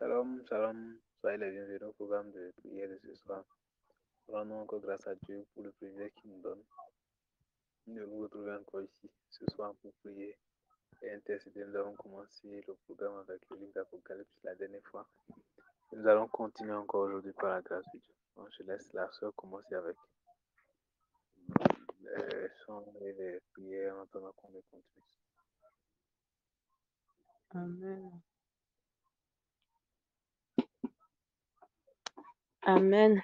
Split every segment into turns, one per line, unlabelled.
Shalom, shalom. Soyez les bienvenus au programme de prière de ce soir. Rendons encore grâce à Dieu pour le privilège qu'il nous donne de vous retrouver encore ici ce soir pour prier et intercéder. Nous avons commencé le programme avec le livre d'Apocalypse la dernière fois. Nous allons continuer encore aujourd'hui par la grâce de Dieu. Donc, je laisse la sœur commencer avec les chants et les prières en attendant qu'on les continue.
Amen. Amen.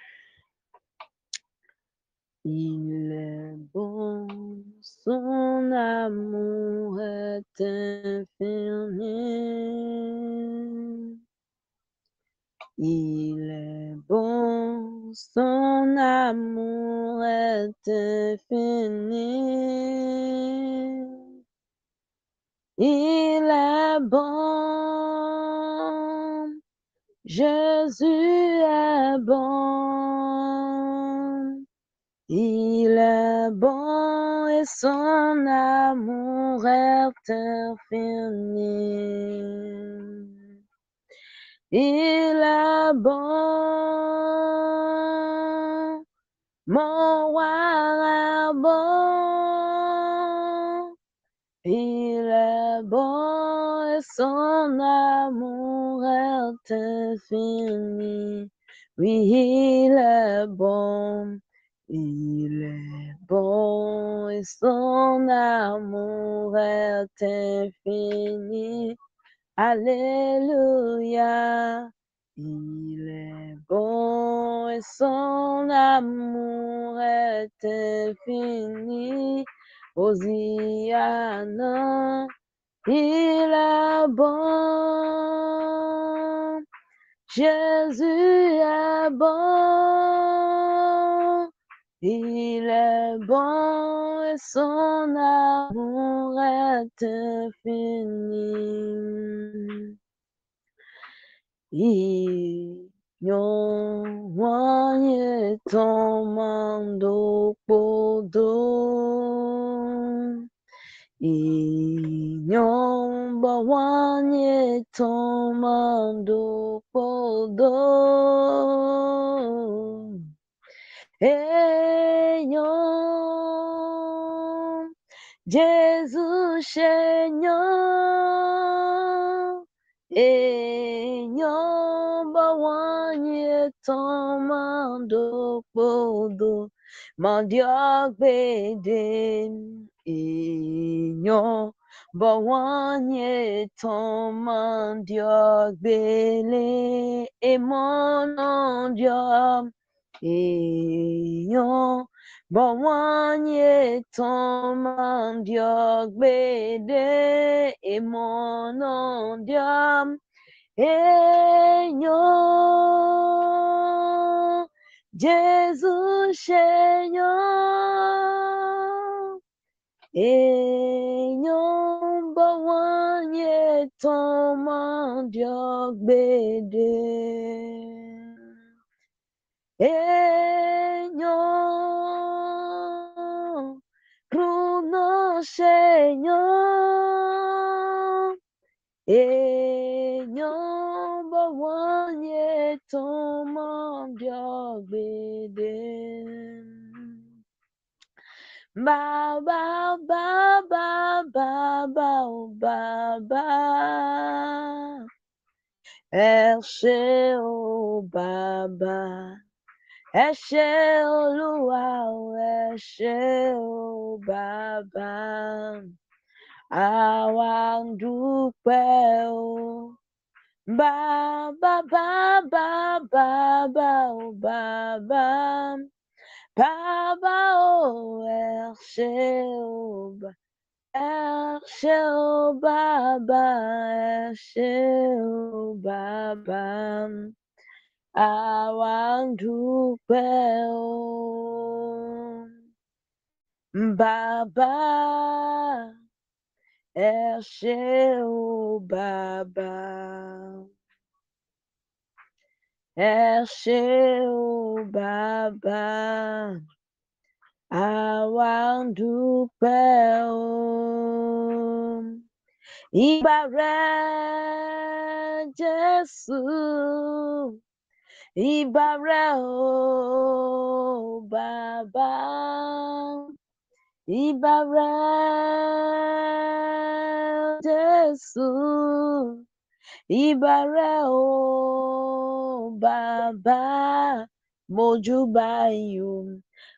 Il est bon, son amour est infini. Il est bon, son amour est infini. Il est bon, Jésus est bon. Il est bon et son amour est infini. Il est bon, mon roi est bon. Il est bon et son amour est infini. Oui, il est bon. Il est bon et son amour est infini. Alléluia. Il est bon et son amour est infini. Hosiana, il est bon. Jésus est bon. Il est bon et son amour est infini. Inyonwanye tomando podo. Inyonbawanye tomando podo. Eyon, Jesus Seigneur. Eyon bawanye tomando podo. Mandiak bede. Eyon bawanye tomandiak bele. Emonondiak. Eyon bawanye tomandiak bede. Emonondiak. Eyon Jesus Seigneur. Eyon bawanye tomandiak bede. Eyon Bruno Seigneur. Eyon bawanye tomandiak bede. Baba, baba, baba, oh baba. Ẹ ṣé o baba. Ẹ ṣé Olúwa o, ẹ ṣé o baba. Àwa ń dúpẹ́ o. Baba, baba, baba, oh baba. Baba, oh, ẹ ṣé o baba. Ẹ ṣé o baba, ẹ ṣé o baba. Àwa ń dúpẹ́ o. Baba, ẹ ṣé o baba. Ẹ ṣé o baba. Àwa ń dúpẹ́ o. ìbà rẹ Jésù, ìbà rẹ o Bàbá, ìbà rẹ Jésù, ìbà rẹ o Bàbá, mojúbà yín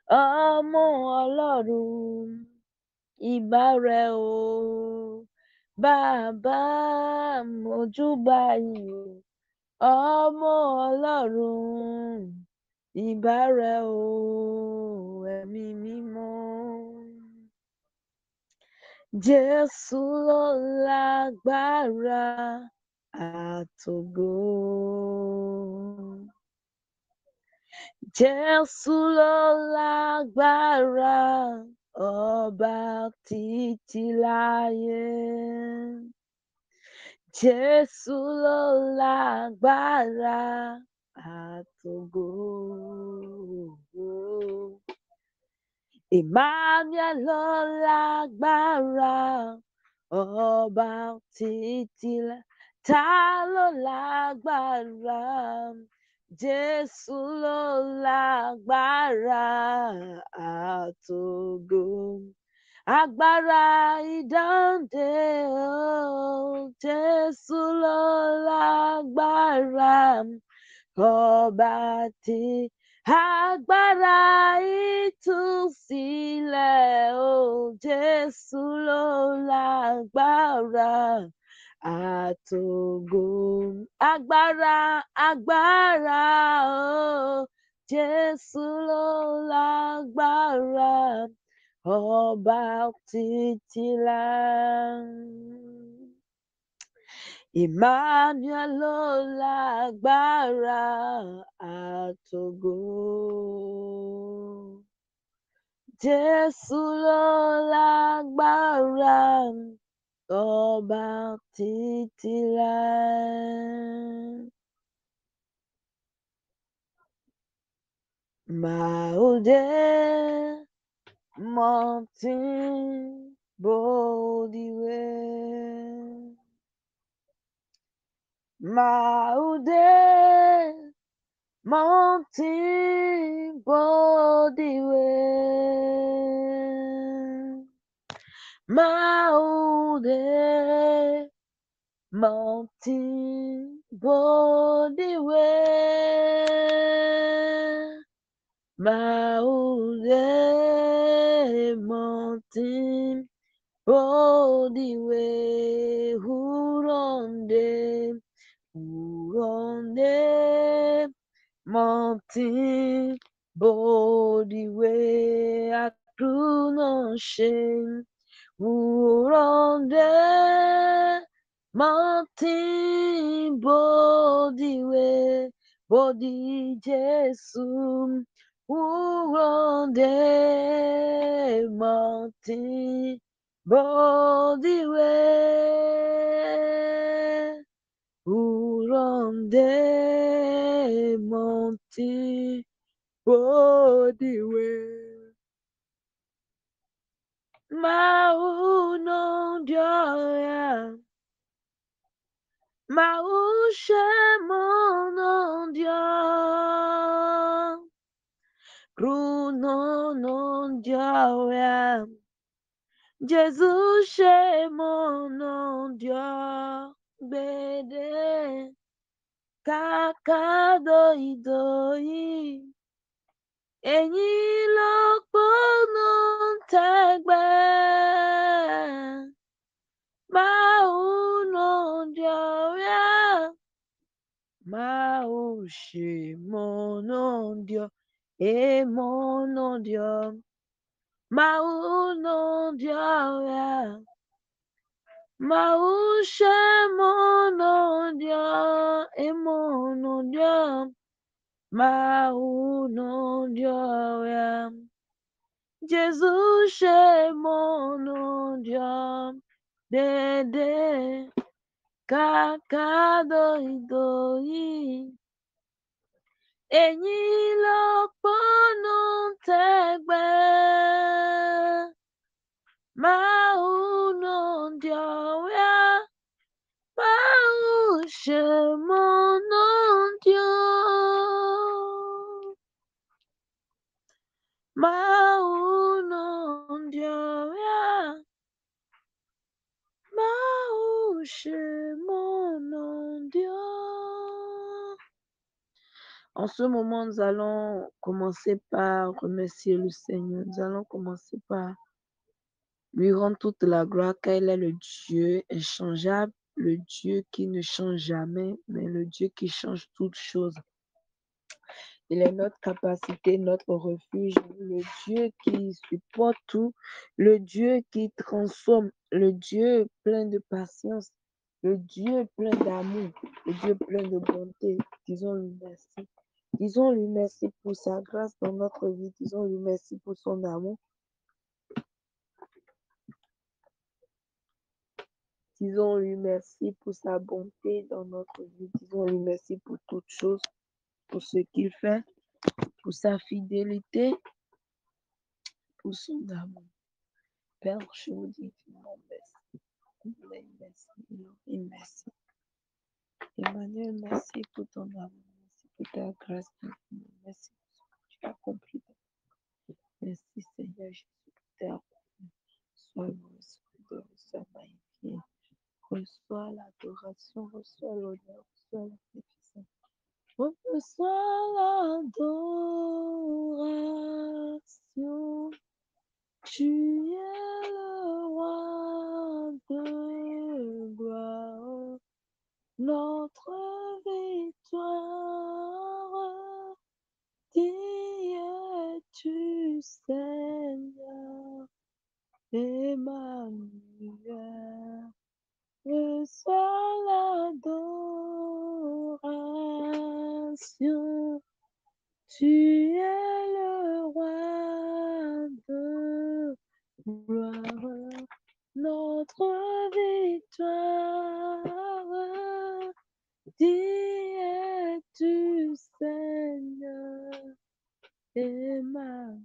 ọmọ Ọlọ́run, ìbà rẹ o Bàbá, mojúbà yín ọmọ Ọlọ́run, ìbà rẹ o Ẹ̀mí mímọ́. Jésù ló lágbára àtògo. Jésù ló lágbára ọba títí láyé. Jésù ló lágbára àtògo. Emmanuel ló lágbára ọba títí láyé. Ta ló lágbára? Jésù ló lágbára àtògo. Agbára ìdáǹdè o, Jésù ló lágbára ọba tí agbára ìtúsílẹ̀ o, Jésù ló lágbára àtògo. Agbára o, Jésù ló lágbára ọba títí láé. Emmanuel ló lágbára àtògo. Jésù ló lágbára ọba títí láé. Maude mountain bodiwe. Maude mountain bodiwe. Maude mountain bodiwe. Maude mountain bodiwe. Huronde mountain bodiwe. Akrunoshin Huronde mountain bodiwe. Body Jesu Huronde mountain bodiwe. Huronde mountain bodiwe. Maunondia Maushemonondia Grunonondia Jesus shemonondia Bede Kakadoidoi Ẹ̀yin ló gbóná tẹ́gbẹ́ Maunondia Maushemonondia Emonondia Maunondia Maushemonondia Emonondia Maunondia Jesus shemonondia Dede Kakadoidoi Ẹ̀yin ló gbóná tẹ́gbẹ́ Maunondia mon nom Dieu. Non Dieu, mon nom Dieu. En ce moment, nous allons commencer par remercier le Seigneur. Nous allons commencer par lui rendre toute la gloire car il est le Dieu inchangeable, le Dieu qui ne change jamais, mais le Dieu qui change toutes choses. Il est notre capacité, notre refuge, le Dieu qui supporte tout, le Dieu qui transforme, le Dieu plein de patience, le Dieu plein d'amour, le Dieu plein de bonté. Disons-lui merci. Disons-lui merci pour sa grâce dans notre vie. Disons-lui merci pour son amour. Disons-lui merci pour sa bonté dans notre vie. Disons-lui merci pour toutes choses, pour ce qu'il fait, pour sa fidélité, pour son amour. Père, je vous dis infiniment merci. Merci, Elohim, merci. Emmanuel, merci pour ton amour. Merci pour ta grâce. Merci pour ce que tu as accompli. Merci, Seigneur Jésus, pour ta sois loué, sois magnifié. Reçois l'adoration, reçois l'honneur, reçois la puissance. Reçois l'adoration. Tu es le roi de gloire, notre victoire. Qui es-tu, Seigneur Emmanuel? Reçois l'adoration. Tu es le roi de gloire, notre victoire. Qui es-tu, Seigneur Emmanuel?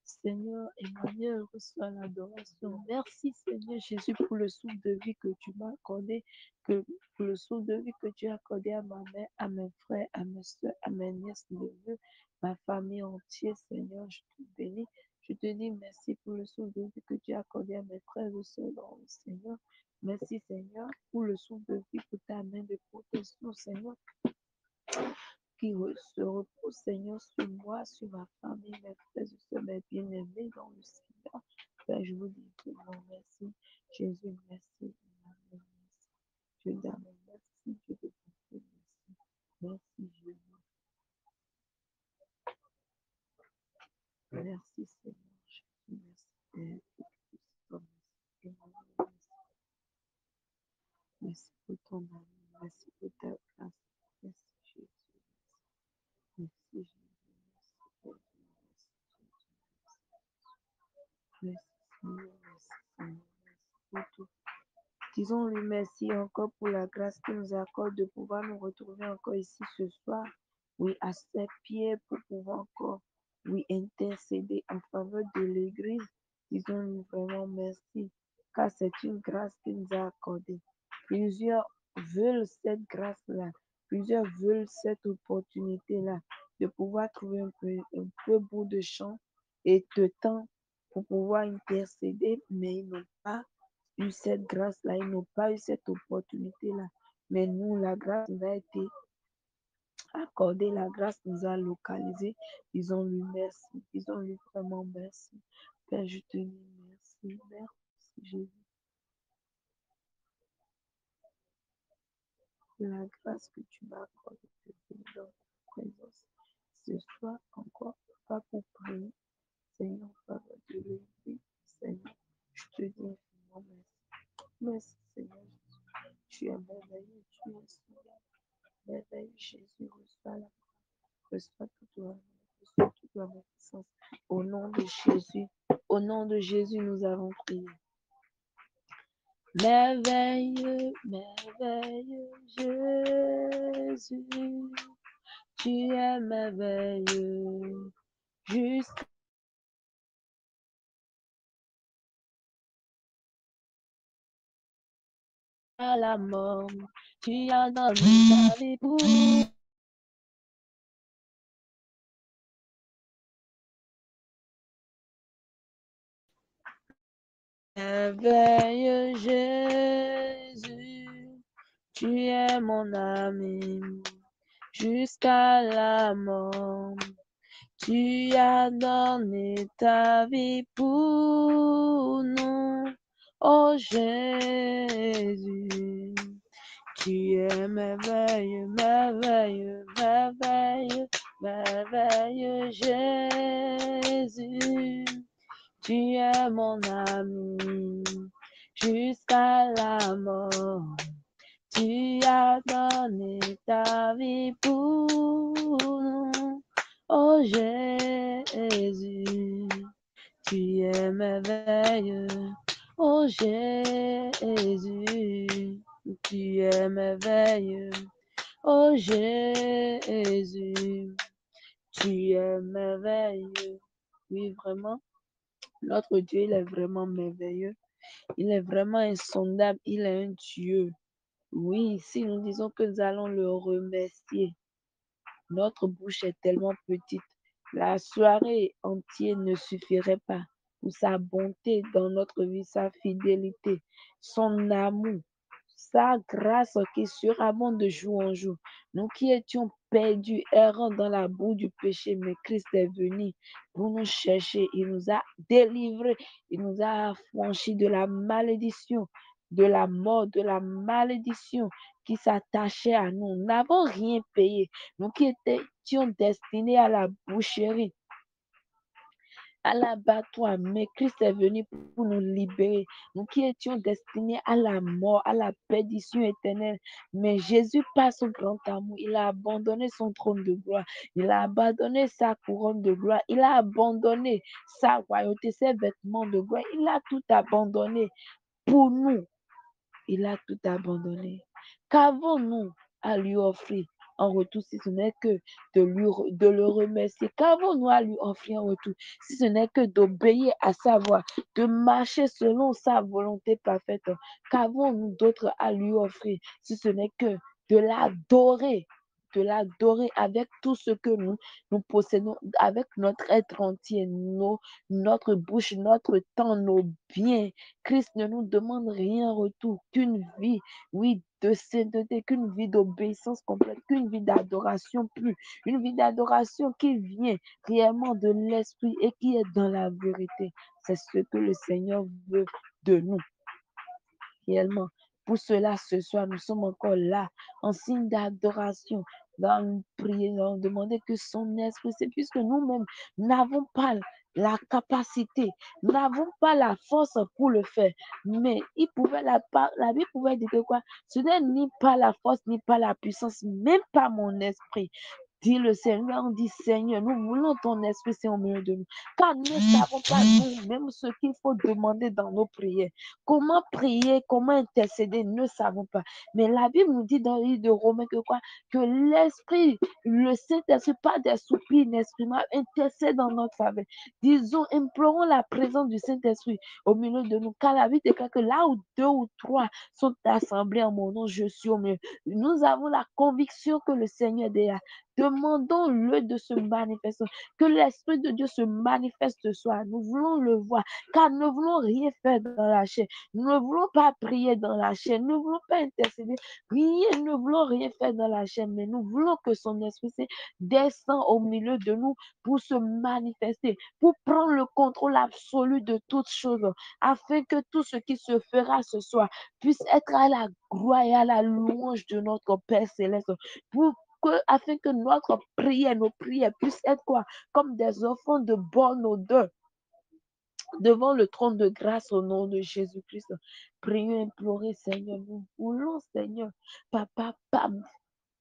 Seigneur Emmanuel, reçois l'adoration. Merci Seigneur Jésus pour le souffle de vie que tu m'as accordé, pour le souffle de vie que tu as accordé à ma mère, à mes frères, à mes soeurs, à mes nièces, neveux, ma famille entière. Seigneur, je te bénis. Je te dis merci pour le souffle de vie que tu as accordé à mes frères et soeurs dans le Seigneur. Merci Seigneur pour le souffle de vie, pour ta main de protection, Seigneur, qui se repose, Seigneur, sur moi, sur ma famille, mes frères et soeurs, mes bien-aimés dans le Seigneur. Père, je vous dis vraiment merci. Jésus, merci. Merci. Dieu d'amour, merci. Dieu de bonté, merci. Merci, Jésus. Merci, Seigneur. Jésus, merci. Père, pour tout ça, merci. Merci pour ton amour. Merci pour ta grâce. Merci, Jésus. Merci, Jésus. Merci, Seigneur. Merci, Seigneur. Merci pour tout. Disons-lui merci encore pour la grâce qu'il nous accorde de pouvoir nous retrouver encore ici ce soir. Oui, à ses pieds pour pouvoir encore, oui, intercéder en faveur de l'Église. Disons-lui vraiment merci, car c'est une grâce qu'il nous a accordée. Plusieurs veulent cette grâce-là. Plusieurs veulent cette opportunité-là de pouvoir trouver un peu bout de champ et de temps pour pouvoir intercéder, mais ils n'ont pas eu cette grâce-là, ils n'ont pas eu cette opportunité-là. Mais nous, la grâce nous a été accordée, la grâce nous a localisé. Disons-lui merci, disons-lui vraiment merci. Père, je te dis merci, merci Jésus, pour la grâce que tu m'as accordée de venir dans ta présence ce soir encore, pas pour prier, Seigneur, en faveur de l'Église, Seigneur, je te dis vraiment merci. Merci Seigneur Jésus, tu es merveilleux, tu es souverain. Merveilleux Jésus, reçois toute l'honneur, reçois toute la puissance. Au nom de Jésus, nous avons prié. Merveilleux, merveilleux Jésus, tu es merveilleux, juste. jusqu'à la mort. Tu as donné ta vie pour merveilleux Jésus, tu es mon ami jusqu'à la mort. Tu as donné ta vie pour nous, oh Jésus. Tu es merveilleux, merveilleux, merveilleux, merveilleux Jésus. Tu es mon ami jusqu'à la mort. Tu as donné ta vie pour nous, oh Jésus. Tu es merveilleux, oh Jésus. Tu es merveilleux, oh Jésus. Tu es merveilleux. Oui, vraiment, notre Dieu, il est vraiment merveilleux. Il est vraiment insondable. Il est un Dieu. Oui, si nous disons que nous allons le remercier, notre bouche est tellement petite. La soirée entière ne suffirait pas pour sa bonté dans notre vie, sa fidélité, son amour, sa grâce qui surabonde de jour en jour. Nous qui étions perdus, errants dans la boue du péché, mais Christ est venu pour nous chercher. Il nous a délivrés, il nous a affranchis de la malédiction, de la mort, de la malédiction qui s'attachait à nous. Nous n'avons rien payé. Nous qui étions destinés à la boucherie, à l'abattoir, mais Christ est venu pour nous libérer. Nous qui étions destinés à la mort, à la perdition éternelle, mais Jésus, par son grand amour, il a abandonné son trône de gloire, il a abandonné sa couronne de gloire, il a abandonné sa royauté, ses vêtements de gloire, il a tout abandonné pour nous. Il a tout abandonné. Qu'avons-nous à lui offrir en retour si ce n'est que de le remercier? Qu'avons-nous à lui offrir en retour si ce n'est que d'obéir à sa voix, de marcher selon sa volonté parfaite? Qu'avons-nous d'autre à lui offrir si ce n'est que de l'adorer? De l'adorer avec tout ce que nous possédons, avec notre être entier, notre bouche, notre temps, nos biens. Christ ne nous demande rien en retour qu'une vie, oui, de sainteté, qu'une vie d'obéissance complète, qu'une vie d'adoration plus, une vie d'adoration qui vient réellement de l'esprit et qui est dans la vérité. C'est ce que le Seigneur veut de nous, réellement. Pour cela, ce soir, nous sommes encore là, en signe d'adoration, dans une prière, dans demander que son esprit, c'est puisque nous-mêmes n'avons pas la capacité, nous n'avons pas la force pour le faire. Mais la Bible pouvait dire que quoi? Ce n'est ni pas la force, ni pas la puissance, même pas mon esprit. Dit le Seigneur, on dit Seigneur, nous voulons ton esprit, c'est au milieu de nous. Car nous ne savons pas nous-mêmes ce qu'il faut demander dans nos prières. Comment prier, comment intercéder, nous ne savons pas. Mais la Bible nous dit dans le livre de Romains que quoi? Que l'esprit, le Saint-Esprit, pas des soupirs inexprimables, intercède dans notre faveur. Disons, implorons la présence du Saint-Esprit au milieu de nous. Car la Bible déclare que là où 2 ou 3 sont assemblés en mon nom, je suis au milieu. Nous avons la conviction que le Seigneur est là. Demandons-le de se manifester. Que l'Esprit de Dieu se manifeste ce soir. Nous voulons le voir. Car nous ne voulons rien faire dans la chair. Nous ne voulons pas prier dans la chair. Nous ne voulons pas intercéder. Nous ne voulons rien faire dans la chair. Mais nous voulons que son Esprit descend au milieu de nous pour se manifester. Pour prendre le contrôle absolu de toutes choses. Afin que tout ce qui se fera ce soir puisse être à la gloire et à la louange de notre Père Céleste. Afin que notre prière, nos prières puissent être quoi? Comme des offrandes de bonne odeur devant le trône de grâce au nom de Jésus-Christ. Prions, implorer, Seigneur. Nous voulons, Seigneur, papa,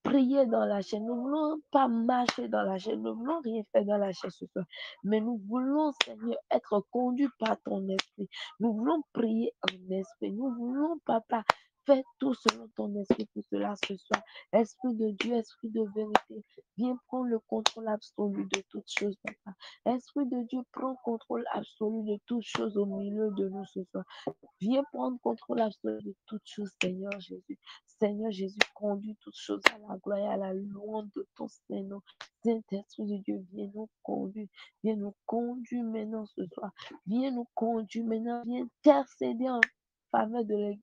prier dans la chaîne. Nous ne voulons pas marcher dans la chaîne. Nous ne voulons rien faire dans la chaîne ce soir. Mais nous voulons, Seigneur, être conduits par ton esprit. Nous voulons prier en esprit. Nous voulons, papa, fais tout selon ton esprit pour cela ce soir. Esprit de Dieu, esprit de vérité, viens prendre le contrôle absolu de toutes choses, papa. Esprit de Dieu, prends contrôle absolu de toutes choses au milieu de nous ce soir. Viens prendre contrôle absolu de toutes choses, Seigneur Jésus. Seigneur Jésus, conduis toutes choses à la gloire et à la louange de ton Saint-Nom. Saint-Esprit de Dieu, viens nous conduire. Viens nous conduire maintenant ce soir. Viens nous conduire maintenant. Viens intercéder en faveur de l'Église.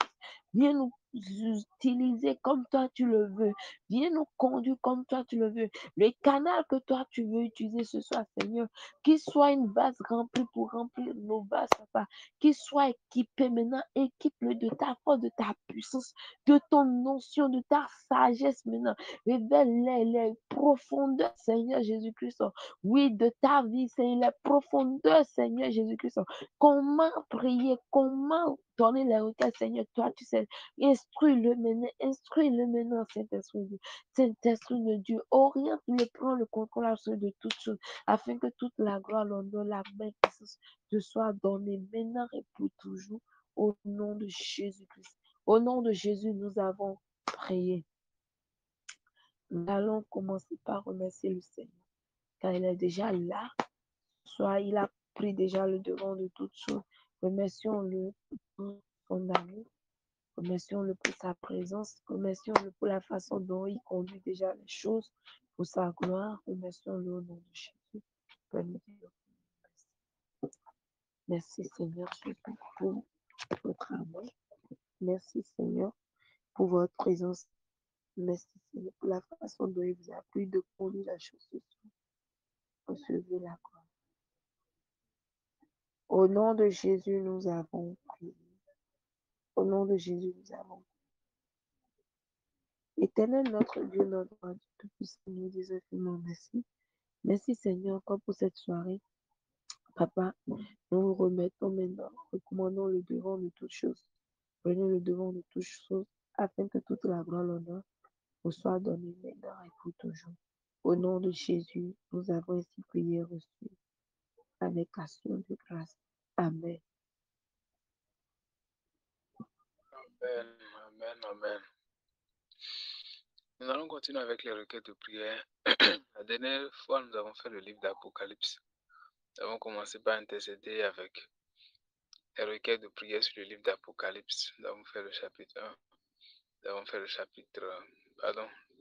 Viens nous utiliser comme toi tu le veux. Viens nous conduire comme toi tu le veux. Le canal que toi tu veux utiliser ce soir, Seigneur, qu'il soit une vase remplie pour remplir nos vases, Papa. Qu'il soit équipé maintenant. Équipe-le de ta force, de ta puissance, de ton notion, de ta sagesse maintenant. Révèle les profondeurs, Seigneur Jésus-Christ. Oui, de ta vie, Seigneur, les profondeurs, Seigneur Jésus-Christ. Comment prier, comment donner les requêtes, Seigneur, toi tu sais. Instruis-le maintenant, Saint-Esprit de Dieu. Saint-Esprit de Dieu, oriente-le, prends le contrôle absolu de toutes choses, afin que toute la gloire, l'honneur, la magnificence te soit donnée maintenant et pour toujours, au nom de Jésus-Christ. Au nom de Jésus, nous avons prié. Nous allons commencer par remercier le Seigneur, car il est déjà là. Soit il a pris déjà le devant de toutes choses. Remercions-le pour son amour. Remercions-le pour sa présence. Remercions-le pour la façon dont il conduit déjà les choses, pour sa gloire. Remercions-le au nom de Jésus. Merci Seigneur Jésus pour votre amour. Merci Seigneur pour votre présence. Merci Seigneur pour la façon dont il vous a plu de conduire la chose ce soir. Recevez la gloire. Au nom de Jésus, nous avons prié. Au nom de Jésus, nous avons prié. Éternel notre Dieu, notre Dieu Tout-Puissant, nous disons infiniment merci. Merci Seigneur encore pour cette soirée. Papa, nous vous remettons maintenant, recommandons le devant de toutes choses. Prenez le devant de toutes choses, afin que toute la gloire, l'honneur vous soit donnée maintenant et pour toujours. Au nom de Jésus, nous avons ainsi prié et reçu avec action de grâce. Amen.
Amen, amen, amen. Nous allons continuer avec les requêtes de prière. La dernière fois, nous avons fait le livre d'Apocalypse. Nous avons commencé par intercéder avec les requêtes de prière sur le livre d'Apocalypse. Nous avons fait le chapitre 1. Nous avons fait le chapitre...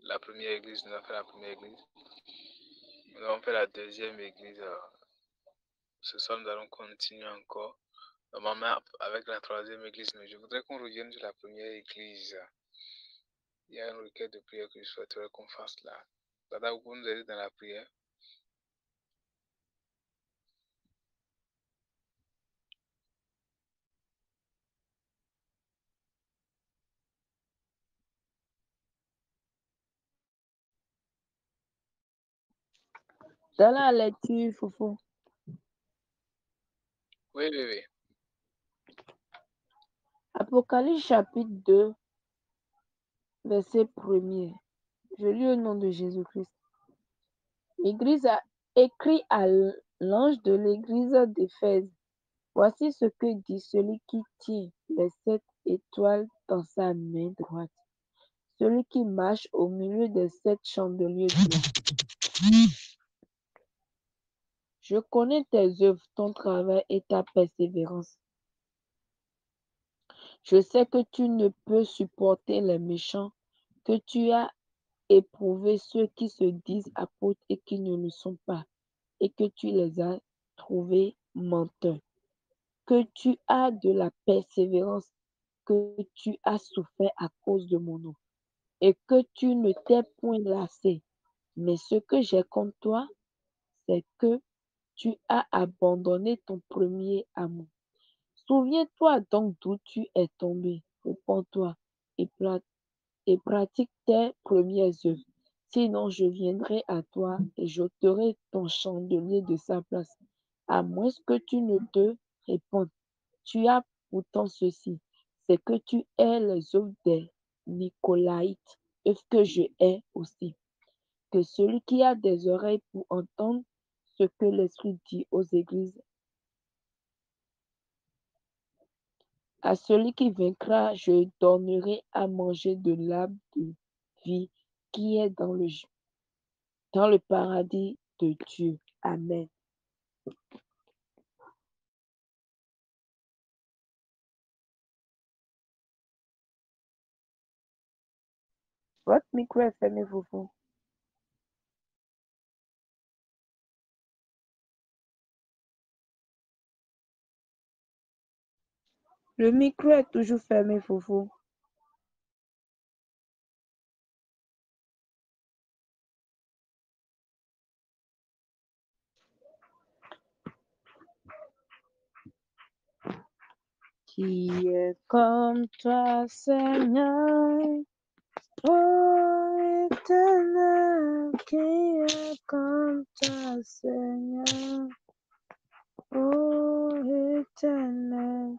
la première église. Nous avons fait la première église. Nous avons fait la deuxième église. Ce soir, nous allons continuer encore. Normalement, avec la troisième église, mais je voudrais qu'on revienne sur la première église. Il y a une requête de prière que je souhaiterais qu'on fasse là. Tata, vous pouvez nous aider dans la prière?
Dans la lecture, Foufou.
Oui, oui, oui.
Apocalypse chapitre 2, verset 1er. Je lis au nom de Jésus-Christ. L'Église a écrit à l'ange de l'Église d'Éphèse. Voici ce que dit celui qui tient les 7 étoiles dans sa main droite, celui qui marche au milieu des 7 chandeliers blancs. Je connais tes œuvres, ton travail et ta persévérance. Je sais que tu ne peux supporter les méchants, que tu as éprouvé ceux qui se disent apôtres et qui ne le sont pas, et que tu les as trouvés menteurs, que tu as de la persévérance, que tu as souffert à cause de mon nom, et que tu ne t'es point lassé. Mais ce que j'ai contre toi, c'est que tu as abandonné ton premier amour. Souviens-toi donc d'où tu es tombé. Réponds-toi et pratique tes premières œuvres. Sinon, je viendrai à toi et j'ôterai ton chandelier de sa place. À moins que tu ne te répondes. Tu as pourtant ceci, c'est que tu es les œuvres des Nicolaïtes, œuvres que je hais aussi. Que celui qui a des oreilles pour entendre ce que l'Esprit dit aux églises. À celui qui vaincra, je donnerai à manger de l'arbre de vie qui est dans le paradis de Dieu. Amen. Votre micro est fermé, Foufou. Le micro est toujours fermé, Foufou. Qui est comme toi, Seigneur? Oh, éternel, qui est comme toi, Seigneur? Oh, éternel,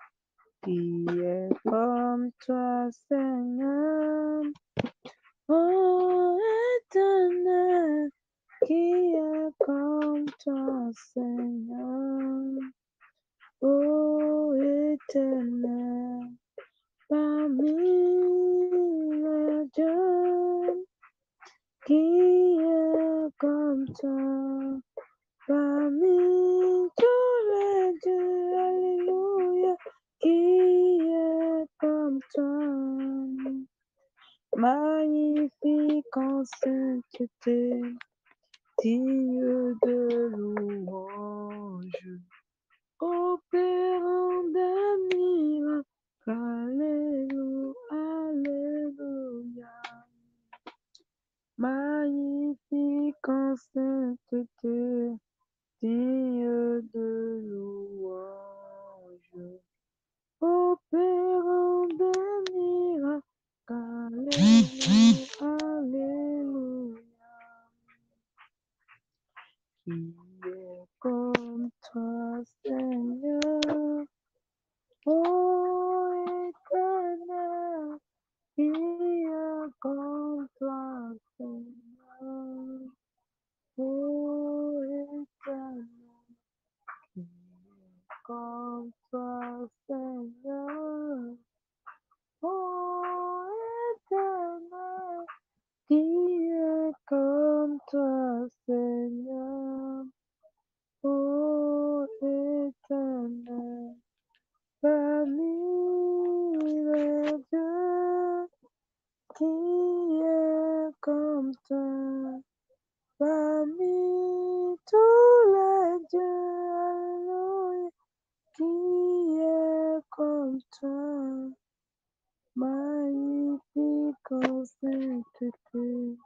qui est comme toi, Seigneur? Oh, éternel, qui est comme toi, Seigneur? Oh, éternel, parmi les dieux, qui est comme toi? Parmi tous les dieux, alléluia, qui est comme toi? Magnifique en sainteté, digne de louange, opérant des miracles, alléluia, alléluia. Magnifique en sainteté, digne de louange, opérant des miracles, alléluia, alléluia. Qui est comme toi, Seigneur? Oh, éternel, qui est comme toi, Seigneur? Oh, éternel, qui est comme toi, Seigneur? Oh, éternel, qui est comme toi, Seigneur? Oh, éternel, parmi les dieux, qui est comme toi? Parmi tous les dieux, alléluia, qui est comme toi? Magnifique en sainteté,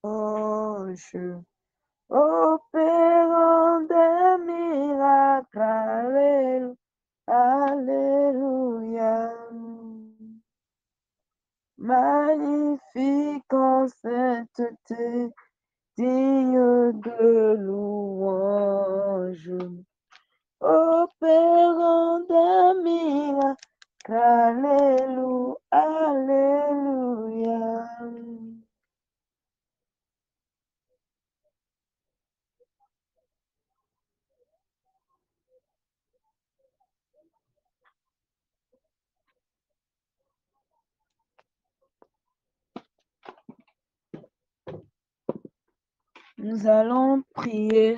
ange, opérant des miracles, alléluia, alléluia. Magnifique en sainteté, digne de louange, opérant des miracles, alléluia, alléluia. Nous allons prier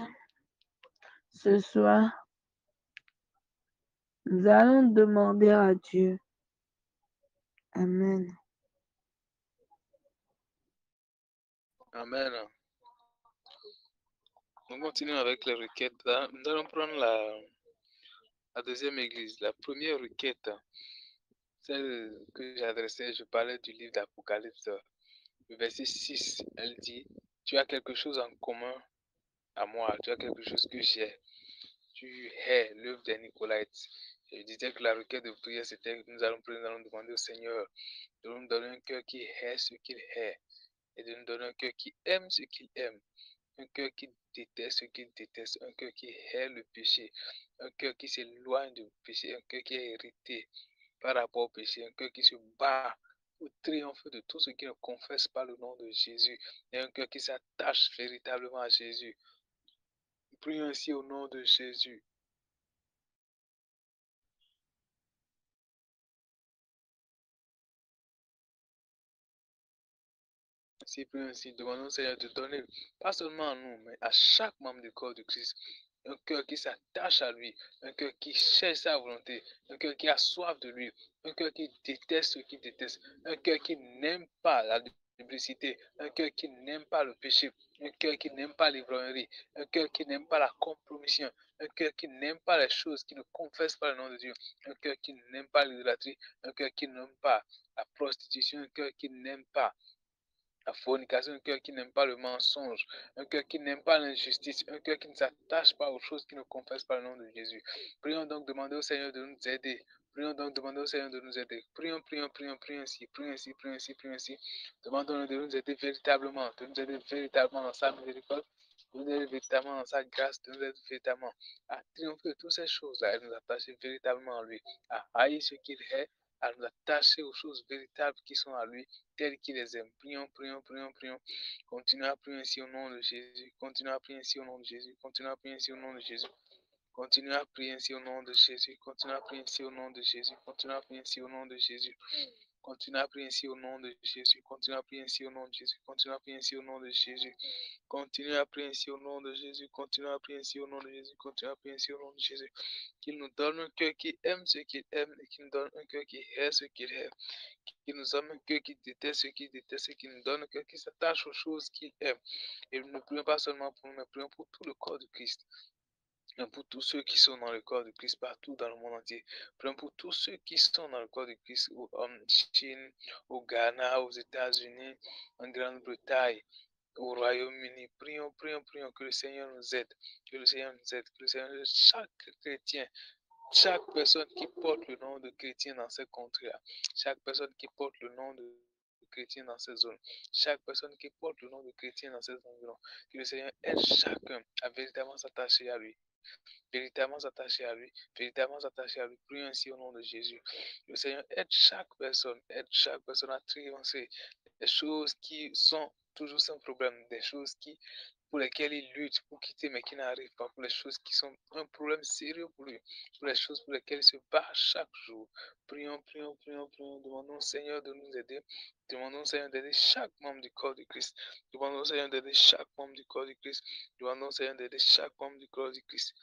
ce soir. Nous allons demander à Dieu. Amen.
Amen. Nous continuons avec les requêtes. Nous allons prendre la deuxième église. La première requête, celle que j'adressais, je parlais du livre d'Apocalypse. Le verset 6, elle dit, tu as quelque chose en commun à moi, tu as quelque chose que j'ai. Tu hais l'œuvre des Nicolaïtes. Je disais que la requête de prière, c'était que nous allons demander au Seigneur de nous donner un cœur qui hait ce qu'il hait et de nous donner un cœur qui aime ce qu'il aime. Un cœur qui déteste ce qu'il déteste, un cœur qui hait le péché, un cœur qui s'éloigne du péché, un cœur qui est irrité par rapport au péché, un cœur qui se bat au triomphe de tout ce qui ne confesse pas le nom de Jésus, et un cœur qui s'attache véritablement à Jésus. Prions ainsi au nom de Jésus. ainsi. Demandons au Seigneur de donner, pas seulement à nous, mais à chaque membre du corps de Christ, un cœur qui s'attache à lui, un cœur qui cherche sa volonté, un cœur qui a soif de lui, un cœur qui déteste ce qu'il déteste, un cœur qui n'aime pas la duplicité, un cœur qui n'aime pas le péché, un cœur qui n'aime pas l'ivrognerie, un cœur qui n'aime pas la compromission, un cœur qui n'aime pas les choses, qui ne confesse pas le nom de Dieu, un cœur qui n'aime pas l'idolâtrie, un cœur qui n'aime pas la prostitution, un cœur qui n'aime pas la fornication, un cœur qui n'aime pas le mensonge, un cœur qui n'aime pas l'injustice, un cœur qui ne s'attache pas aux choses qui ne confessent pas le nom de Jésus. Prions donc demander au Seigneur de nous aider. Prions donc demander au Seigneur de nous aider. Prions, prions, prions, prions ainsi, prions ainsi, prions ainsi, prions ainsi. Demandons de nous aider véritablement, de nous aider véritablement dans sa miséricorde, de nous aider véritablement dans sa grâce, de nous aider véritablement à triompher de toutes ces choses-là et nous attacher véritablement à lui, à haïr ce qu'il est, à nous attacher aux choses véritables qui sont à lui, tels qu'il les aime. Prions, prions, prions, prions. Continuons à prier ainsi au nom de Jésus. Continuons à prier ainsi au nom de Jésus. Continuons à prier ainsi au nom de Jésus. Continuons à prier ainsi au nom de Jésus. Continuons à prier ainsi au nom de Jésus. Continuons à prier ainsi au nom de Jésus. Continuons à prier ainsi au nom de Jésus. Continuons à prier ainsi au nom de Jésus. Continuons à prier ainsi au nom de Jésus. Continuons à prier ainsi au nom de Jésus. Continuons à prier ainsi au nom de Jésus. Continuons à prier ainsi au nom de Jésus. Qu'il nous donne un cœur qui aime ce qu'il aime et qu'il nous donne un cœur qui hait ce qu'il hait. Qu'il nous donne un cœur qui déteste ce qu'il déteste et qu'il nous donne un cœur qui s'attache aux choses qu'il aime. Et nous ne prions pas seulement pour nous, mais prions pour tout le corps de Christ. Prions pour tous ceux qui sont dans le corps de Christ partout dans le monde entier. Prions pour tous ceux qui sont dans le corps de Christ en Chine, au Ghana, aux États-Unis, en Grande-Bretagne, au Royaume-Uni. Prions, prions, prions que le Seigneur nous aide. Que le Seigneur nous aide. Que le Seigneur nous aide. Chaque chrétien, chaque personne qui porte le nom de chrétien dans ces contrées-là, chaque personne qui porte le nom de chrétien dans ces zones, chaque personne qui porte le nom de chrétien dans ces environs, que le Seigneur aide chacun à véritablement s'attacher à lui, véritablement s'attacher à lui, véritablement s'attacher à lui. Prions ainsi au nom de Jésus. Le Seigneur aide chaque personne à traverser des choses qui sont toujours sans problème, des choses pour lesquelles il lutte pour quitter mais qui n'arrivent pas, pour les choses qui sont un problème sérieux pour lui, pour les choses pour lesquelles il se bat chaque jour. Prions, prions, prions, prions, demandons au Seigneur de nous aider, demandons au Seigneur d'aider chaque membre du corps de Christ, demandons au Seigneur d'aider chaque membre du corps de Christ, demandons au Seigneur d'aider chaque membre du corps de Christ.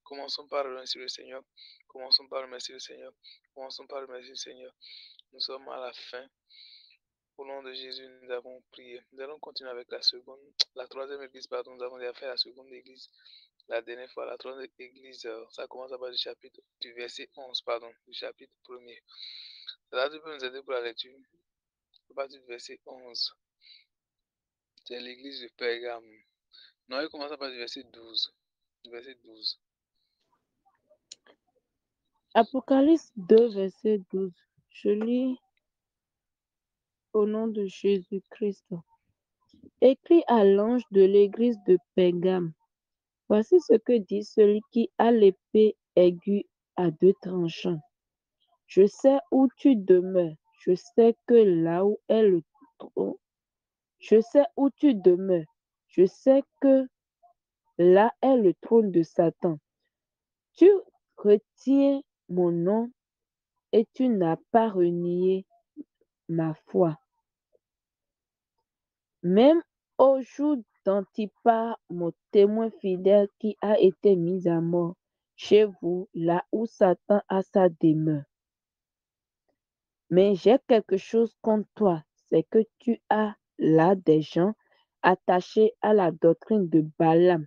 Commençons par remercier le Seigneur, commençons par remercier le Seigneur, commençons par remercier le Seigneur. Nous sommes à la fin. Au nom de Jésus, nous avons prié. Nous allons continuer avec la troisième église, pardon. Nous avons déjà fait la seconde église. La dernière fois, la troisième église, ça commence à partir du verset 11, pardon, du chapitre 1er. Là, tu peux nous aider pour la lecture. À partir du verset 11. C'est l'église de Pergame. Non, il commence à partir du verset 12. Du verset 12.
Apocalypse 2, verset 12. Je lis au nom de Jésus-Christ. Écrit à l'ange de l'église de Pergame. Voici ce que dit celui qui a l'épée aiguë à deux tranchants. Je sais où tu demeures. Je sais que là où est le trône. Je sais où tu demeures. Je sais que là est le trône de Satan. Tu retiens mon nom et tu n'as pas renié ma foi. Même au jour d'Antipas, mon témoin fidèle qui a été mis à mort chez vous, là où Satan a sa demeure. Mais j'ai quelque chose contre toi, c'est que tu as là des gens attachés à la doctrine de Balaam,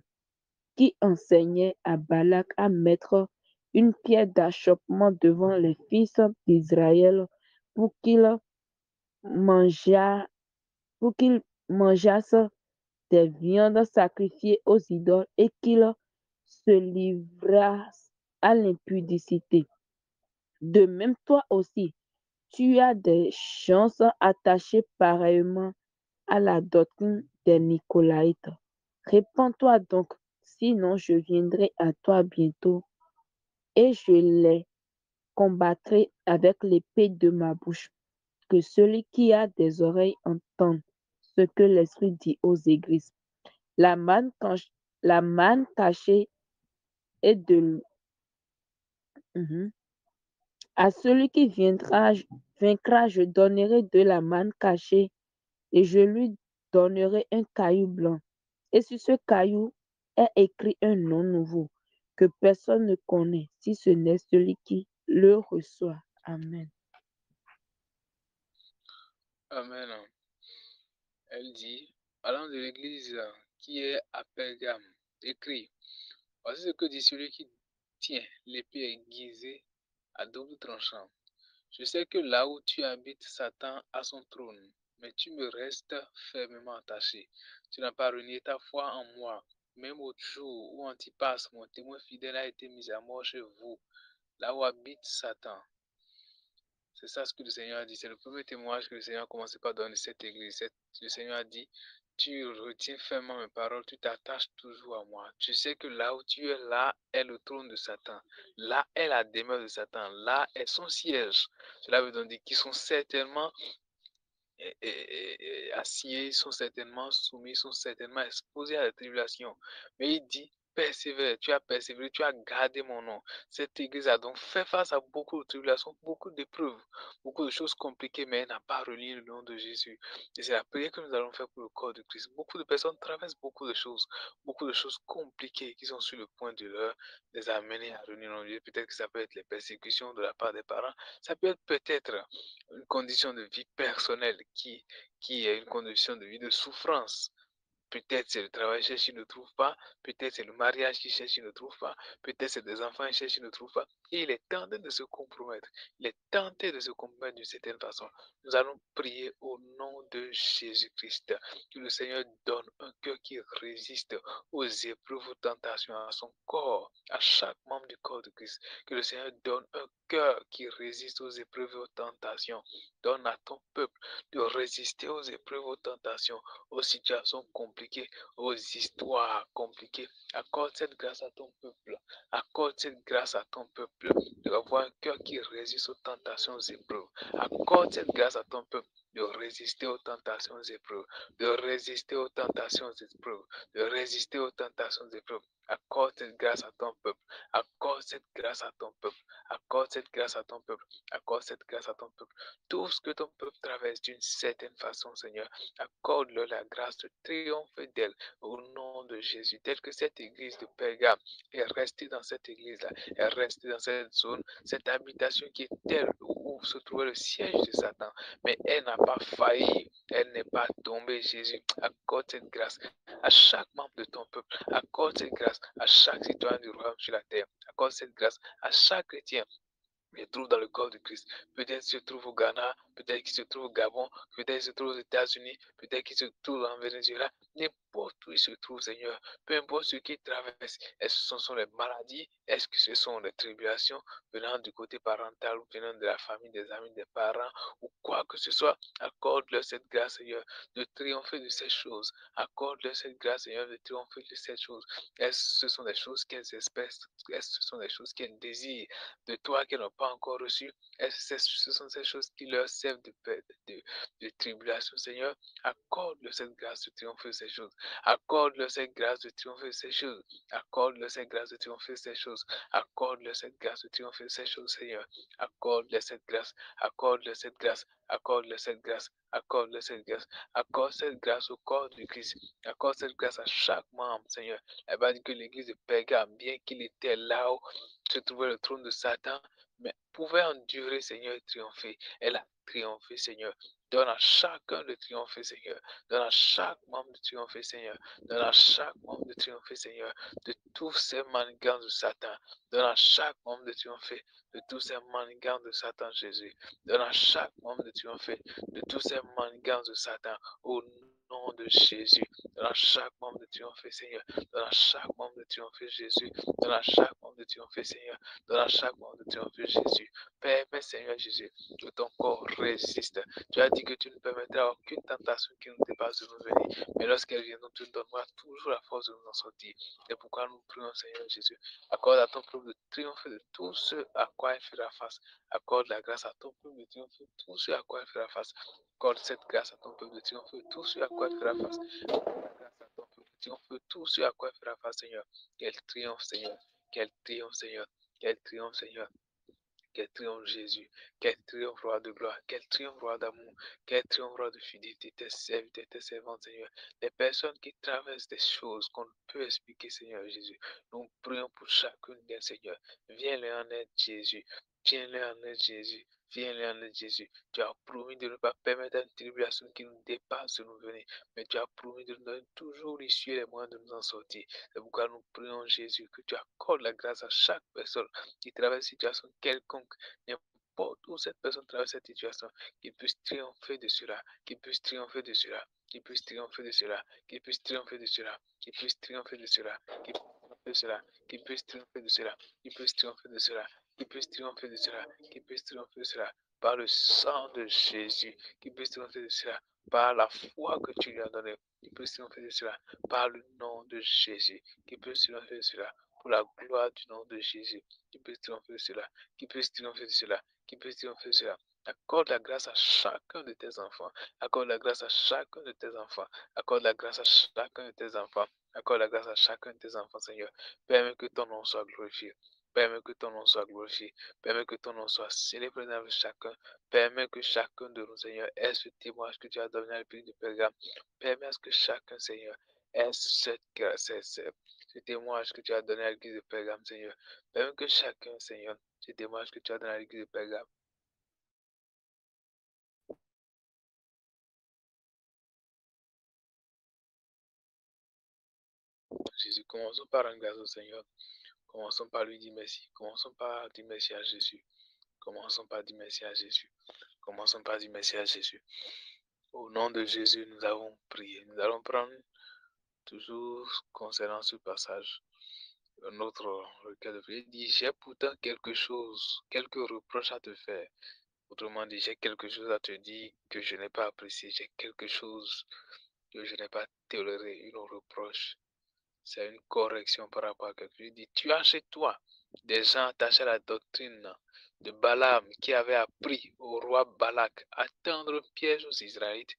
qui enseignait à Balak à mettre une pierre d'achoppement devant les fils d'Israël pour qu'ils mangeassent, pour qu'ils mangeassent des viandes sacrifiées aux idoles et qu'ils se livrassent à l'impudicité. De même, toi aussi, tu as des chances attachées pareillement à la doctrine des Nicolaïtes. Répands-toi donc, sinon je viendrai à toi bientôt et je les combattrai avec l'épée de ma bouche. Que celui qui a des oreilles entende ce que l'Esprit dit aux églises. La manne cachée est de... À celui qui vaincra, je donnerai de la manne cachée et je lui donnerai un caillou blanc, et sur ce caillou est écrit un nom nouveau que personne ne connaît, si ce n'est celui qui le reçoit. Amen.
Amen. Elle dit, allant de l'église qui est à Pergame, écrit, voici ce que dit celui qui tient l'épée aiguisée à double tranchant. Je sais que là où tu habites, Satan a son trône, mais tu me restes fermement attaché. Tu n'as pas renié ta foi en moi, même au jour où Antipas, mon témoin fidèle, a été mis à mort chez vous, là où habite Satan. C'est ça ce que le Seigneur a dit. C'est le premier témoignage que le Seigneur a commencé par donner cette église. Le Seigneur a dit, tu retiens fermement mes paroles, tu t'attaches toujours à moi. Tu sais que là où tu es, là est le trône de Satan. Là est la demeure de Satan. Là est son siège. Cela veut donc dire qu'ils sont certainement assieds, ils sont certainement soumis, ils sont certainement exposés à la tribulation. Mais il dit, persévère, tu as persévéré, tu as gardé mon nom. Cette église a donc fait face à beaucoup de tribulations, beaucoup d'épreuves, beaucoup de choses compliquées, mais elle n'a pas relié le nom de Jésus. Et c'est la prière que nous allons faire pour le corps de Christ. Beaucoup de personnes traversent beaucoup de choses compliquées qui sont sur le point de les amener à relier le nom de Dieu. Peut-être que ça peut être les persécutions de la part des parents, ça peut être peut-être une condition de vie personnelle qui est une condition de vie de souffrance. Peut-être c'est le travail cherche, il ne trouve pas. Peut-être c'est le mariage qui cherche, il ne trouve pas. Peut-être c'est des enfants qui cherchent, il ne trouve pas. Et il est tenté de se compromettre. Il est tenté de se compromettre d'une certaine façon. Nous allons prier au nom de Jésus-Christ. Que le Seigneur donne un cœur qui résiste aux épreuves, aux tentations, à son corps, à chaque membre du corps de Christ. Que le Seigneur donne un cœur qui résiste aux épreuves et aux tentations. Donne à ton peuple de résister aux épreuves, aux tentations, aux situations compliquées, aux histoires compliquées. Accorde cette grâce à ton peuple. Accorde cette grâce à ton peuple d'avoir un cœur qui résiste aux tentations, aux épreuves. Accorde cette grâce à ton peuple de résister aux tentations, aux épreuves, de résister aux tentations, aux épreuves, de résister aux tentations, aux épreuves. Accorde cette grâce à ton peuple. Accorde cette grâce à ton peuple. Accorde cette grâce à ton peuple. Accorde cette grâce à ton peuple. Tout ce que ton peuple traverse d'une certaine façon, Seigneur, accorde-leur la grâce de triompher d'elle au nom de Jésus. Tel que cette église de Pergame est restée dans cette église-là, est restée dans cette zone, cette habitation qui est telle où se trouvait le siège de Satan. Mais elle n'a pas failli, elle n'est pas tombée, Jésus. Accorde cette grâce à chaque membre de ton peuple. Accorde cette grâce à chaque citoyen du royaume sur la terre. Accorde cette grâce à chaque chrétien se trouve dans le corps de Christ. Peut-être qu'il se trouve au Ghana, peut-être qu'il se trouve au Gabon, peut-être qu'il se trouve aux États-Unis, peut-être qu'il se trouve en Venezuela, n'importe où il se trouve, Seigneur, peu importe ce qu'il traverse, est-ce que ce sont les maladies, est-ce que ce sont les tribulations venant du côté parental ou venant de la famille, des amis, des parents, ou quoi que ce soit, accorde-leur cette grâce, Seigneur, de triompher de ces choses. Accorde-leur cette grâce, Seigneur, de triompher de ces choses. Est-ce que ce sont des choses qu'elles espèrent, est-ce que ce sont des choses qu'elles désirent de toi qu'elles n'ont pas encore reçu. Ce sont ces choses qui leur servent de tribulation, Seigneur. Accorde-leur cette grâce de triompher de ces choses. Accorde-leur cette grâce de triompher de ces choses. Accorde-leur cette grâce de triompher de ces choses. Accorde-leur cette grâce de triompher de ces choses, Seigneur. Accorde-leur cette grâce. Accorde-leur cette grâce. Accorde-leur cette grâce. Accorde-leur cette grâce. Accorde cette grâce au corps du Christ. Accorde cette grâce à chaque membre, Seigneur. La Bible dit que l'église de Pergame, bien qu'il était là-haut, se trouvait le trône de Satan, mais pouvait endurer, Seigneur, et triompher. Elle a triomphé, Seigneur. Donne à chacun de triompher, Seigneur. Donne à chaque membre de triompher, Seigneur. Donne à chaque membre de triompher, Seigneur, de tous ces manigances de Satan. Donne à chaque membre de triompher de tous ces manigances de Satan, Jésus. Donne à chaque membre de triompher de tous ces manigances de Satan. Au nom de Jésus. Donne à chaque membre de triompher, Seigneur. Donne à chaque membre de triompher, Jésus. Donne à chaque membre de triompher, Seigneur. Donne à chaque membre de triompher, Jésus. Permets, Seigneur Jésus, que ton corps résiste. Tu as dit que tu ne permettras aucune tentation qui nous dépasse de nous venir. Mais lorsqu'elle vient, tu nous donneras toujours la force de nous en sortir. C'est pourquoi nous prions, Seigneur Jésus. Accorde à ton peuple de triompher de tout ce à quoi il fera face. Accorde la grâce à ton peuple de triompher de tout ce à quoi il fera face. Accorde cette grâce à ton peuple de triompher de tout ce à quoi il fera face. Accorde la grâce à ton peuple de triompher de tout ce à quoi il fera face, Seigneur. Quel triomphe, Seigneur. Quel triomphe, Seigneur. Quel triomphe, Seigneur. Quel triomphe Jésus, quel triomphe roi de gloire, quel triomphe roi d'amour, quel triomphe roi de fidélité, tes serviteurs, tes servantes, Seigneur. Les personnes qui traversent des choses qu'on ne peut expliquer, Seigneur Jésus. Nous prions pour chacune d'elles, Seigneur. Viens-leur en aide, Jésus. Viens-leur en aide, Jésus. Viens-leur en aide, Jésus. Tu as promis de ne pas permettre à une tribulation qui nous dépasse de nous venir. Mais tu as promis de nous donner toujours l'issue et les moyens de nous en sortir. C'est pourquoi nous prions, Jésus, que tu accordes la grâce à chaque personne qui traverse une situation quelconque, n'importe où cette personne traverse cette situation, qu'il puisse triompher de cela, qu'il puisse triompher de cela, qu'il puisse triompher de cela, qu'il puisse triompher de cela, qu'il puisse triompher de cela, qu'il puisse triompher de cela, qu'il puisse triompher de cela, qu'il puisse triompher de cela, qu'il puisse triompher de cela, qu'il puisse triompher de cela, par le sang de Jésus, qu'il puisse triompher de cela, par la foi que tu lui as donnée, qu'il puisse triompher de cela, par le nom de Jésus, qu'il puisse triompher de cela, pour la gloire du nom de Jésus, qui puisse triompher de cela, qui puisse triompher de cela, qui puisse triompher de cela. Accorde la grâce à chacun de tes enfants. Accorde la grâce à chacun de tes enfants. Accorde la grâce à chacun de tes enfants. Accorde la grâce à chacun de tes enfants, Seigneur. Permets que ton nom soit glorifié. Permets que ton nom soit glorifié. Permets que ton nom soit célébré dans chacun. Permets que chacun de nous, Seigneur, ait ce témoignage que tu as donné à l'Église de Pergame. Permets à ce que chacun, Seigneur, ait cette grâce, ce témoignage que tu as donné à l'Église de Pergame, Seigneur. Permets que chacun, Seigneur, ce témoignage que tu as donné à l'Église de Pergame. Jésus, commençons par rendre grâce au Seigneur. Commençons par lui dire merci. Commençons par dire merci à Jésus. Commençons par dire merci à Jésus. Commençons par dire merci à Jésus. Au nom de Jésus, nous avons prié. Nous allons prendre toujours concernant ce passage notre requête de prière. Il dit, j'ai pourtant quelque chose, quelques reproches à te faire. Autrement dit, j'ai quelque chose à te dire que je n'ai pas apprécié. J'ai quelque chose que je n'ai pas toléré, une reproche. C'est une correction par rapport à quelque chose. Il dit, tu as chez toi des gens attachés à la doctrine de Balaam qui avait appris au roi Balak à tendre un piège aux Israélites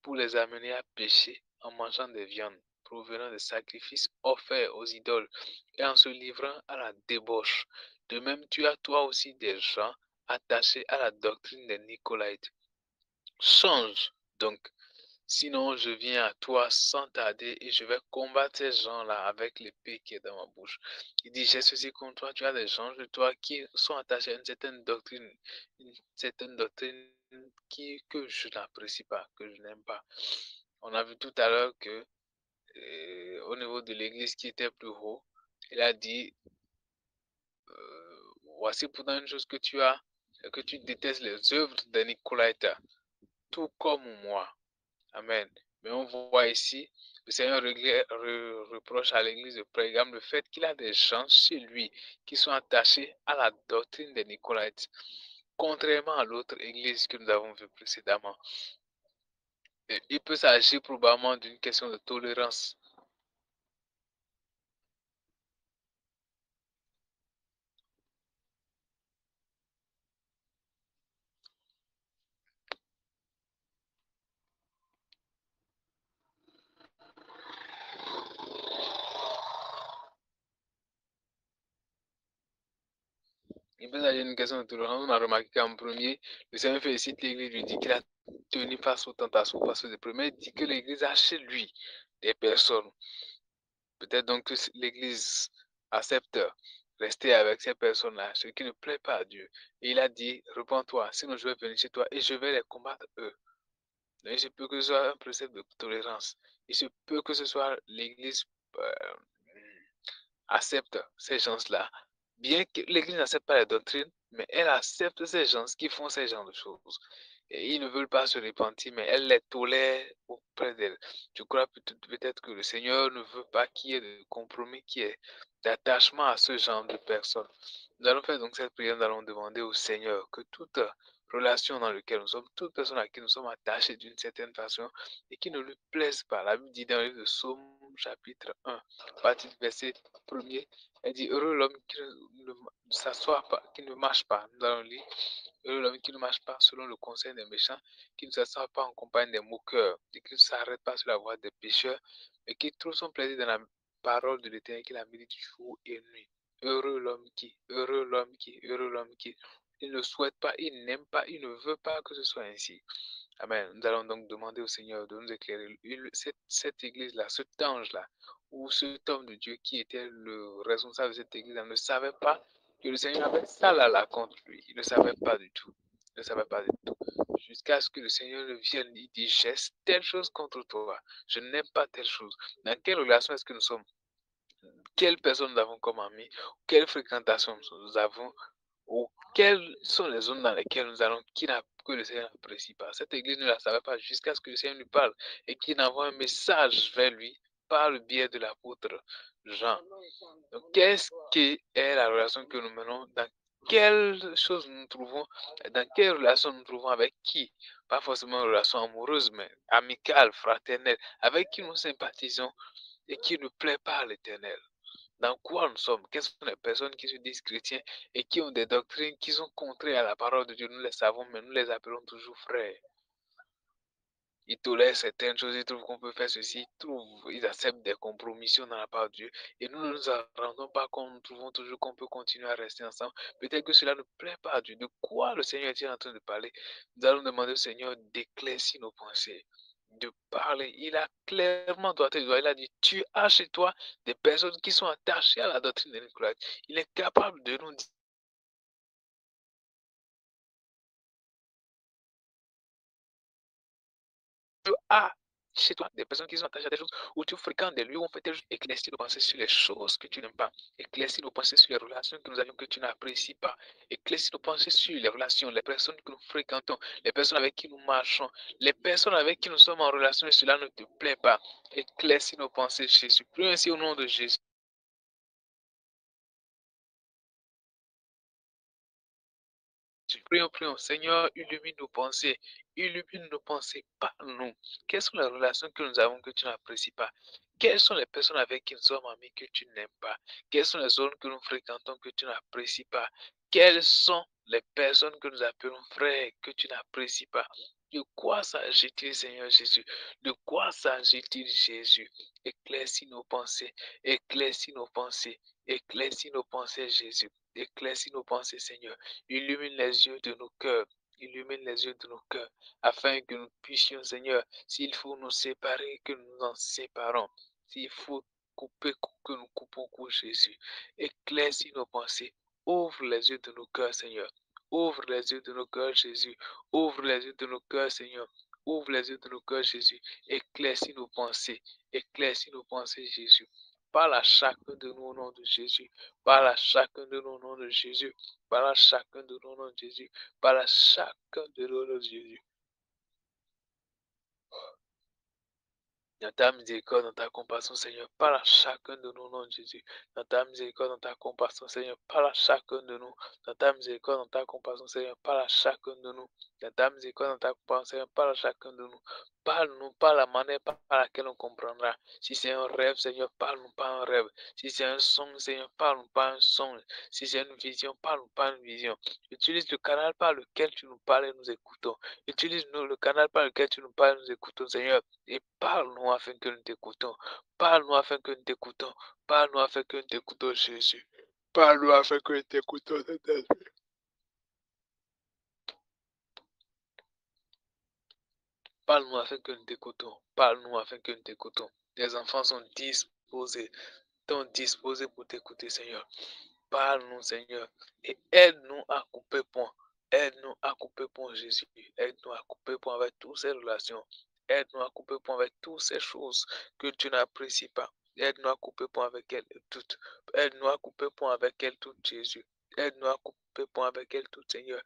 pour les amener à pécher en mangeant des viandes provenant des sacrifices offerts aux idoles et en se livrant à la débauche. De même, tu as toi aussi des gens attachés à la doctrine des Nicolaïtes. Change donc, sinon je viens à toi sans tarder et je vais combattre ces gens-là avec l'épée qui est dans ma bouche. Il dit, j'ai ceci contre toi, tu as des gens de toi qui sont attachés à une certaine doctrine que je n'apprécie pas, que je n'aime pas. On a vu tout à l'heure que au niveau de l'église qui était plus haut, il a dit, voici pourtant une chose que tu as, que tu détestes les œuvres des Nicolaïtes, tout comme moi. Amen. Mais on voit ici, le Seigneur reproche à l'église de Pergame le fait qu'il a des gens chez lui qui sont attachés à la doctrine des Nicolaïtes, contrairement à l'autre église que nous avons vue précédemment. Et il peut s'agir probablement d'une question de tolérance. Il peut s'agir d'une question de tolérance. On a remarqué qu'en premier, le Seigneur félicite l'église, lui dit qu'il a tenu face aux tentations, face aux épreuves. Mais il dit que l'église a chez lui des personnes. Peut-être donc que l'église accepte rester avec ces personnes-là, ce qui ne plaît pas à Dieu. Et il a dit, repends-toi, sinon je vais venir chez toi et je vais les combattre eux. Donc, il se peut que ce soit un précepte de tolérance. Il se peut que ce soit l'église accepte ces gens-là. Bien que l'église n'accepte pas les doctrines, mais elle accepte ces gens qui font ces genres de choses. Et ils ne veulent pas se repentir, mais elle les tolère auprès d'elle. Je crois peut-être que le Seigneur ne veut pas qu'il y ait de compromis, qu'il y ait d'attachement à ce genre de personnes. Nous allons faire donc cette prière, nous allons demander au Seigneur que toute relation dans laquelle nous sommes, toute personne à qui nous sommes attachés d'une certaine façon et qui ne lui plaise pas. La Bible dit dans le livre de Psaume, chapitre 1, partie du verset 1er, elle dit, heureux l'homme qui ne s'assoit pas, qui ne marche pas. Nous allons lire, heureux l'homme qui ne marche pas selon le conseil des méchants, qui ne s'assoit pas en compagnie des moqueurs, et qui ne s'arrête pas sur la voie des pécheurs, mais qui trouve son plaisir dans la parole de l'Éternel, qui la médite jour et nuit. Heureux l'homme qui, heureux l'homme qui, heureux l'homme qui. il ne souhaite pas, il n'aime pas, il ne veut pas que ce soit ainsi. Amen. Nous allons donc demander au Seigneur de nous éclairer. Cette église-là, cet ange-là, ou cet homme de Dieu qui était le responsable de cette église-là ne savait pas que le Seigneur avait ça là contre lui. Il ne savait pas du tout. Il ne savait pas du tout. Jusqu'à ce que le Seigneur ne vienne, il dit, j'ai telle chose contre toi. Je n'aime pas telle chose. Dans quelle relation est-ce que nous sommes? Quelles personnes nous avons comme amis? Quelle fréquentation nous avons? Ou quelles sont les zones dans lesquelles nous allons, que le Seigneur n'apprécie pas. Cette église ne la savait pas jusqu'à ce que le Seigneur lui parle et qu'il envoie un message vers lui par le biais de l'apôtre Jean. Donc, qu'est-ce qui est la relation que nous menons? Dans quelle chose nous trouvons? Dans quelle relation nous trouvons avec qui? Pas forcément une relation amoureuse, mais amicale, fraternelle, avec qui nous sympathisons et qui ne plaît pas à l'Éternel. Dans quoi nous sommes? Quelles sont les personnes qui se disent chrétiens et qui ont des doctrines qui sont contraires à la parole de Dieu? Nous les savons, mais nous les appelons toujours frères. Ils tolèrent certaines choses, ils trouvent qu'on peut faire ceci, ils acceptent des compromissions dans la part de Dieu. Et nous ne nous en rendons pas compte, nous trouvons toujours qu'on peut continuer à rester ensemble. Peut-être que cela ne plaît pas à Dieu. De quoi le Seigneur est en train de parler? Nous allons demander au Seigneur d'éclaircir nos pensées, de parler. Il a clairement droit, il a dit, tu as chez toi des personnes qui sont attachées à la doctrine de Nicolas. Il est capable de nous dire, tu as chez toi des personnes qui sont attachées à des choses, où tu fréquentes des lieux où on fait des choses, éclaircir nos pensées sur les choses que tu n'aimes pas, éclaircir nos pensées sur les relations que nous avions que tu n'apprécies pas, éclaircir nos pensées sur les relations, les personnes que nous fréquentons, les personnes avec qui nous marchons, les personnes avec qui nous sommes en relation et cela ne te plaît pas. Éclaircir nos pensées, Jésus. Prie ainsi au nom de Jésus. Prions, prions. Seigneur, illumine nos pensées, parle-nous. Quelles sont les relations que nous avons que tu n'apprécies pas? Quelles sont les personnes avec qui nous sommes amis que tu n'aimes pas? Quelles sont les zones que nous fréquentons que tu n'apprécies pas? Quelles sont les personnes que nous appelons frères que tu n'apprécies pas? De quoi s'agit-il, Seigneur Jésus? De quoi s'agit-il, Jésus? Éclaircis nos pensées, éclaircis nos pensées, éclaircis nos pensées, Jésus. Éclaircis nos pensées, Seigneur. Illumine les yeux de nos cœurs. Illumine les yeux de nos cœurs, afin que nous puissions, Seigneur, s'il faut nous séparer, que nous nous en séparons. S'il faut couper, que nous coupons court, Jésus. Éclaircis nos pensées. Ouvre les yeux de nos cœurs, Seigneur. Ouvre les yeux de nos cœurs, Jésus. Ouvre les yeux de nos cœurs, Seigneur. Ouvre les yeux de nos cœurs, Jésus. Éclaircis nos pensées. Éclaircis nos pensées, Jésus. Parle à chacun de nous au nom de Jésus. Parle à chacun de nous au nom de Jésus. Parle à chacun de nous au nom de Jésus. Parle à chacun de nous au nom de Jésus. Dans ta miséricorde, dans ta compassion, Seigneur, parle à chacun de nous au nom de Jésus. Dans ta miséricorde, dans ta compassion, Seigneur, parle à chacun de nous. Dans ta miséricorde, dans ta compassion, Seigneur, parle à chacun de nous. Dans ta miséricorde, dans ta compassion, Seigneur, parle à chacun de nous. Parle-nous par la manière par laquelle on comprendra. Si c'est un rêve, Seigneur, parle-nous par un rêve. Si c'est un songe, Seigneur, parle-nous par un songe. Si c'est une vision, parle-nous par une vision. Utilise le canal par lequel tu nous parles et nous écoutons. Utilise-nous le canal par lequel tu nous parles et nous écoutons, Seigneur. Et parle-nous afin que nous t'écoutons. Parle-nous afin que nous t'écoutons. Parle-nous afin que nous t'écoutons, Jésus. Parle-nous afin que nous t'écoutons, Saint-Esprit. Parle-nous afin que nous t'écoutons. Parle-nous afin que nous t'écoutons. Les enfants sont disposés pour t'écouter, Seigneur. Parle-nous, Seigneur, et aide-nous à couper point. Aide-nous à couper point, Jésus. Aide-nous à couper point avec toutes ces relations. Aide-nous à couper point avec toutes ces choses que tu n'apprécies pas. Aide-nous à couper point avec elles toutes. Aide-nous à couper point avec elles toutes, Jésus. Aide-nous à couper point avec elles toutes, Seigneur.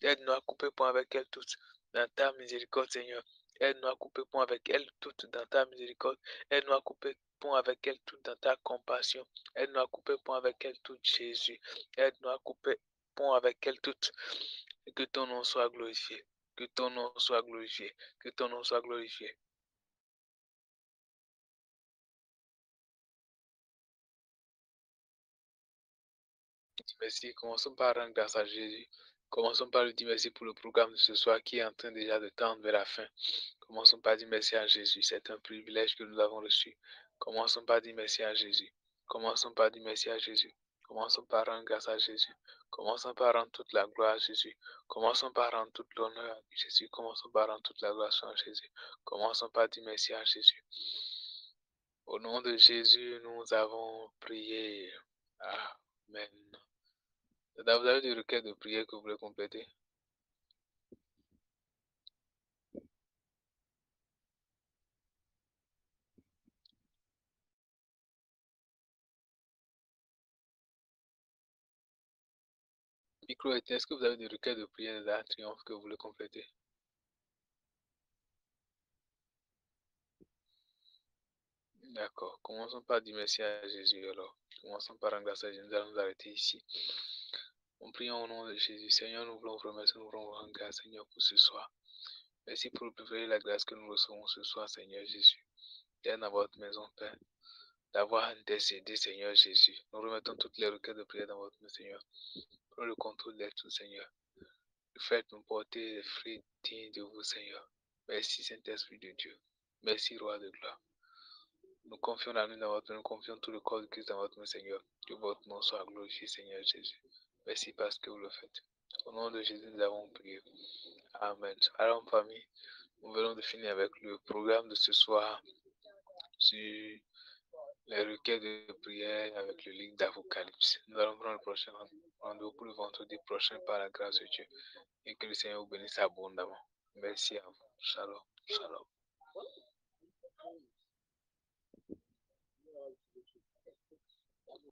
Aide-nous à couper point avec elles toutes dans ta miséricorde, Seigneur. Aide-nous à couper point avec elles toutes dans ta miséricorde. Aide-nous à couper point avec elles toutes dans ta compassion. Aide-nous à couper point avec elles toutes, Jésus. Aide-nous à couper point avec elles toutes. Et que ton nom soit glorifié. Que ton nom soit glorifié. Que ton nom soit glorifié. Merci. Commençons par rendre grâce à Jésus. Commençons par lui dire merci pour le programme de ce soir qui est en train déjà de tendre vers la fin. Commençons par dire merci à Jésus. C'est un privilège que nous avons reçu. Commençons par dire merci à Jésus. Commençons par dire merci à Jésus. Commençons par rendre grâce à Jésus. Commençons par rendre toute la gloire à Jésus. Commençons par rendre toute l'honneur à Jésus. Commençons par rendre toute la gloire à Jésus. Commençons par dire merci à Jésus. Au nom de Jésus, nous avons prié. Amen. Vous avez des requêtes de prière que vous voulez compléter? Micro, est-ce que vous avez des requêtes de prière de triomphe que vous voulez compléter? D'accord. Commençons par dire merci à Jésus alors. Commençons par rendre grâce à Jésus. Nous allons nous arrêter ici. On prie au nom de Jésus. Seigneur, nous voulons vous remercier, nous voulons vous rendre grâce, Seigneur, pour ce soir. Merci pour le privilège et la grâce que nous recevons ce soir, Seigneur Jésus. D'être dans votre maison, Père. D'avoir intercédé, Seigneur Jésus. Nous remettons toutes les requêtes de prière dans votre main, Seigneur. Prenez le contrôle de tout, Seigneur. Faites-nous porter les fruits dignes de vous, Seigneur. Merci, Saint-Esprit de Dieu. Merci, Roi de gloire. Nous confions la nuit dans votre main, nous confions tout le corps de Christ dans votre main, Seigneur. Que votre nom soit glorifié, Seigneur Jésus. Merci parce que vous le faites. Au nom de Jésus, nous avons prié. Amen. Alors, famille, nous venons de finir avec le programme de ce soir sur les requêtes de prière avec le livre d'Apocalypse. Nous allons prendre le prochain rendez-vous pour le vendredi prochain par la grâce de Dieu. Et que le Seigneur vous bénisse abondamment. Merci à vous. Shalom. Shalom.